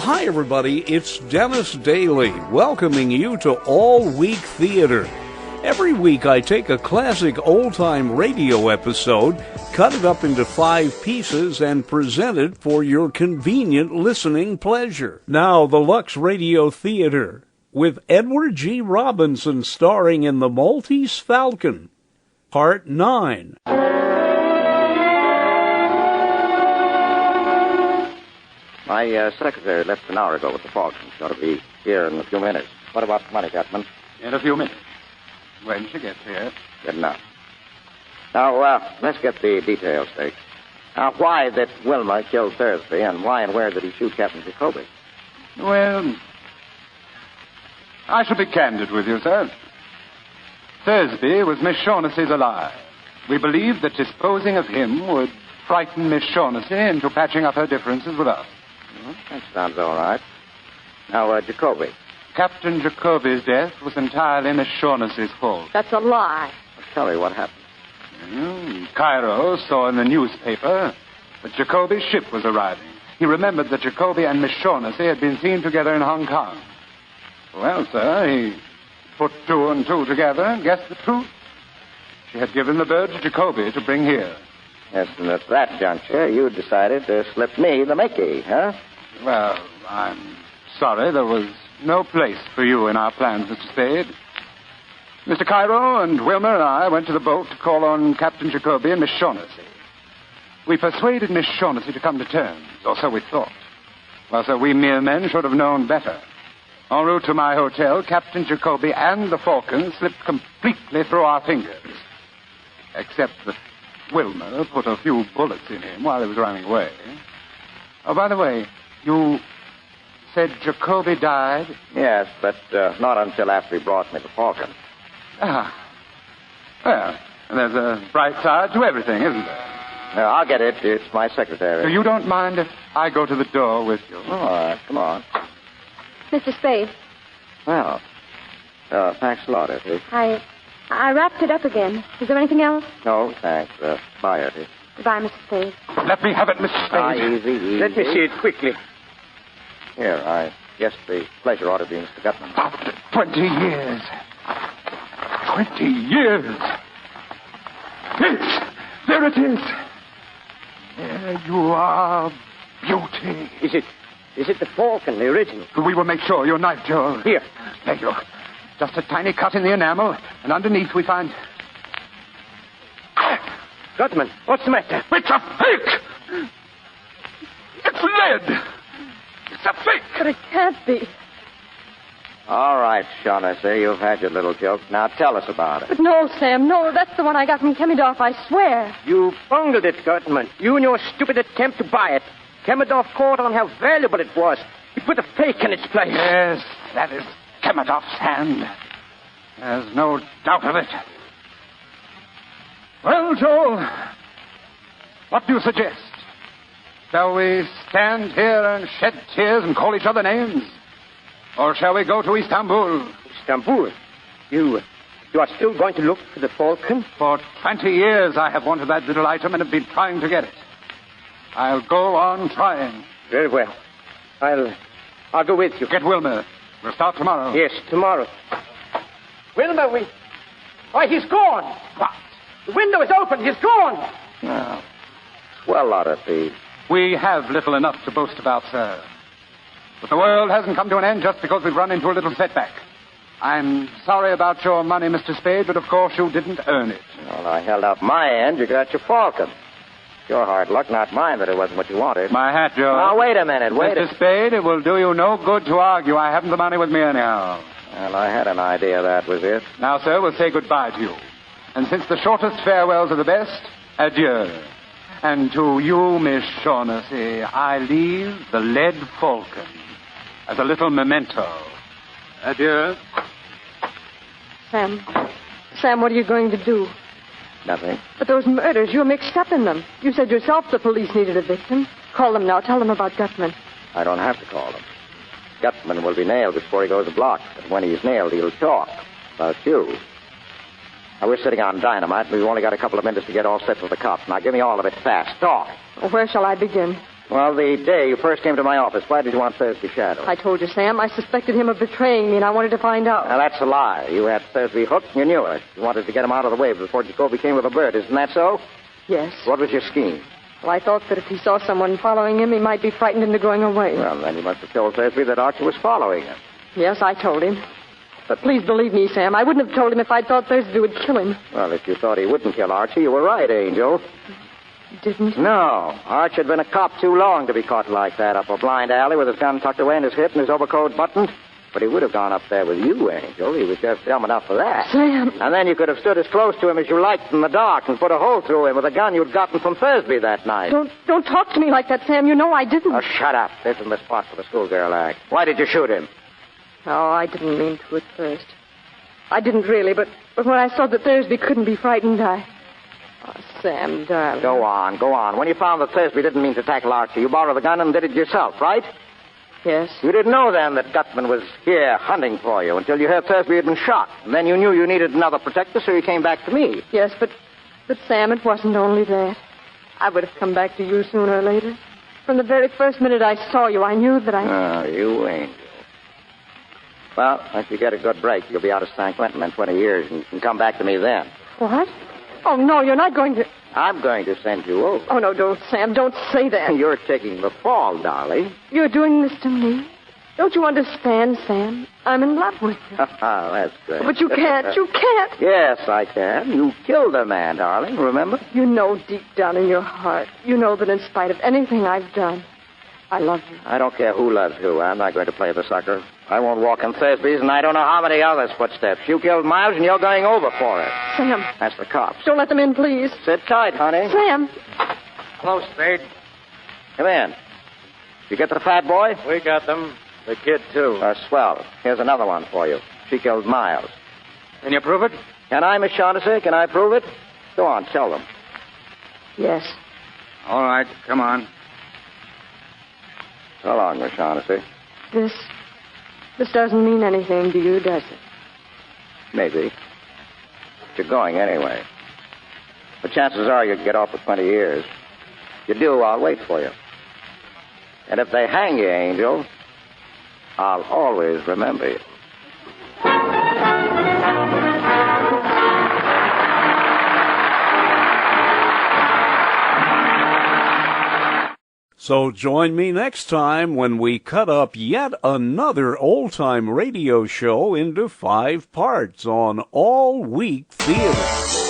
Hi, everybody. It's Dennis Daly, welcoming you to All Week Theater. Every week I take a classic old-time radio episode, cut it up into 5 pieces, and present it for your convenient listening pleasure. Now, the Lux Radio Theater, with Edward G. Robinson starring in The Maltese Falcon, Part 9. My secretary left an hour ago with the Falcon. She's going to be here in a few minutes. What about the money, Captain? In a few minutes. When she gets here. Good enough. Now, let's get the details straight. Now, why did Wilmer kill Thursby, and why and where did he shoot Captain Jacoby? Well, I shall be candid with you, sir. Thursby was Miss Shaughnessy's ally. We believed that disposing of him would frighten Miss Shaughnessy into patching up her differences with us. That sounds all right. Now, Jacoby. Captain Jacoby's death was entirely Miss Shaughnessy's fault. That's a lie. Well, tell me what happened. Cairo saw in the newspaper that Jacoby's ship was arriving. He remembered that Jacoby and Miss Shaughnessy had been seen together in Hong Kong. Well, sir, he put 2 and 2 together and guessed the truth. She had given the bird to Jacoby to bring here. Yes, and at that juncture, you decided to slip me the Mickey, huh? Well, I'm sorry there was no place for you in our plans, Mr. Spade. Mr. Cairo and Wilmer and I went to the boat to call on Captain Jacoby and Miss Shaughnessy. We persuaded Miss Shaughnessy to come to terms, or so we thought. Well, sir, we mere men should have known better. En route to my hotel, Captain Jacoby and the Falcon slipped completely through our fingers. Except that Wilmer put a few bullets in him while he was running away. Oh, by the way, you said Jacoby died? Yes, but not until after he brought me the Falcon. Ah. Well, there's a bright side to everything, isn't there? No, I'll get it. It's my secretary. So you don't mind if I go to the door with you? Oh, all right, come on. Mr. Spade. Well, thanks a lot, Effie. I wrapped it up again. Is there anything else? No, thanks. Bye, Effie. Goodbye, Mr. Spade. Let me have it, Mr. Spade. Easy. Let me see it quickly. Here, I guess the pleasure ought to be Mr. Gutman. 20 years. 20 years. Yes, there it is. There you are, beauty. Is it the Falcon, the original? We will make sure your knife, Joe. Here. There you are. Just a tiny cut in the enamel, and underneath we find... Gutman, what's the matter? It's a fake! It's lead! It's a fake! But it can't be. All right, Shaughnessy, you've had your little joke. Now tell us about it. But no, Sam, no. That's the one I got from Kemidorf, I swear. You bungled it, Gutman. You and your stupid attempt to buy it. Kemidorf caught on how valuable it was. He put a fake in its place. Yes, that is Kemidorf's hand. There's no doubt of it. Well, Joel, what do you suggest? Shall we stand here and shed tears and call each other names? Or shall we go to Istanbul? Istanbul? You are still going to look for the Falcon? For 20 years I have wanted that little item and have been trying to get it. I'll go on trying. Very well. I'll go with you. Get Wilmer. We'll start tomorrow. Yes, tomorrow. Wilmer, Why, he's gone. What? The window is open. He's gone. Oh. Well, lot of thieves. We have little enough to boast about, sir. But the world hasn't come to an end just because we've run into a little setback. I'm sorry about your money, Mr. Spade, but of course you didn't earn it. Well, I held up my end. You got your Falcon. Your hard luck, not mine, that it wasn't what you wanted. My hat, Joe. Now, wait a minute. Mr. Spade, it will do you no good to argue. I haven't the money with me anyhow. Well, I had an idea that was it. Now, sir, we'll say goodbye to you. And since the shortest farewells are the best, adieu. And to you, Miss Shaughnessy, I leave the lead Falcon as a little memento. Adieu. Sam, what are you going to do? Nothing. But those murders, you're mixed up in them. You said yourself the police needed a victim. Call them now. Tell them about Gutman. I don't have to call them. Gutman will be nailed before he goes a block. But when he's nailed, he'll talk about you. Now, we're sitting on dynamite, and we've only got a couple of minutes to get all set with the cops. Now, give me all of it fast. Talk. Well, where shall I begin? Well, the day you first came to my office, why did you want Thursby shadowed? I told you, Sam. I suspected him of betraying me, and I wanted to find out. Now, that's a lie. You had Thursby hooked, and you knew it. You wanted to get him out of the way before Jacoby came with a bird. Isn't that so? Yes. What was your scheme? Well, I thought that if he saw someone following him, he might be frightened into going away. Well, then you must have told Thursby that Archie was following him. Yes, I told him. But please believe me, Sam. I wouldn't have told him if I'd thought Thursby would kill him. Well, if you thought he wouldn't kill Archie, you were right, Angel. Didn't? No. Archie had been a cop too long to be caught like that up a blind alley with his gun tucked away in his hip and his overcoat buttoned. But he would have gone up there with you, Angel. He was just dumb enough for that. Sam. And then you could have stood as close to him as you liked in the dark and put a hole through him with a gun you'd gotten from Thursby that night. Don't talk to me like that, Sam. You know I didn't. Oh, shut up. This isn't the spot for the schoolgirl act. Why did you shoot him? Oh, I didn't mean to at first. I didn't really, but when I saw that Thursby couldn't be frightened, Oh, Sam, darling. Go on. When you found that Thursby didn't mean to tackle Archie, you borrowed the gun and did it yourself, right? Yes. You didn't know then that Gutman was here hunting for you until you heard Thursby had been shot. And then you knew you needed another protector, so you came back to me. Yes, but Sam, it wasn't only that. I would have come back to you sooner or later. From the very first minute I saw you, I knew that Oh, you Angel. Well, if you get a good break, you'll be out of San Quentin in 20 years, and you can come back to me then. What? Oh, no, you're not going to... I'm going to send you over. Oh, no, don't, Sam. Don't say that. You're taking the fall, darling. You're doing this to me? Don't you understand, Sam? I'm in love with you. That's great. But you can't. You can't. Yes, I can. You killed a man, darling, remember? You know deep down in your heart, you know that in spite of anything I've done, I love you. I don't care who loves who. I'm not going to play the sucker. I won't walk in Thursby's, and I don't know how many others' footsteps. You killed Miles, and you're going over for it. Sam. That's the cops. Don't let them in, please. Sit tight, honey. Sam. Hello, Spade. Come in. You get the fat boy? We got them. The kid, too. Swell. Here's another one for you. She killed Miles. Can you prove it? Can I, Miss Shaughnessy? Can I prove it? Go on, tell them. Yes. All right, come on. So long, Miss Shaughnessy. This doesn't mean anything to you, does it? Maybe. But you're going anyway. The chances are you'll get off for 20 years. If you do, I'll wait for you. And if they hang you, Angel, I'll always remember you. So join me next time when we cut up yet another old-time radio show into 5 parts on All Week Theater.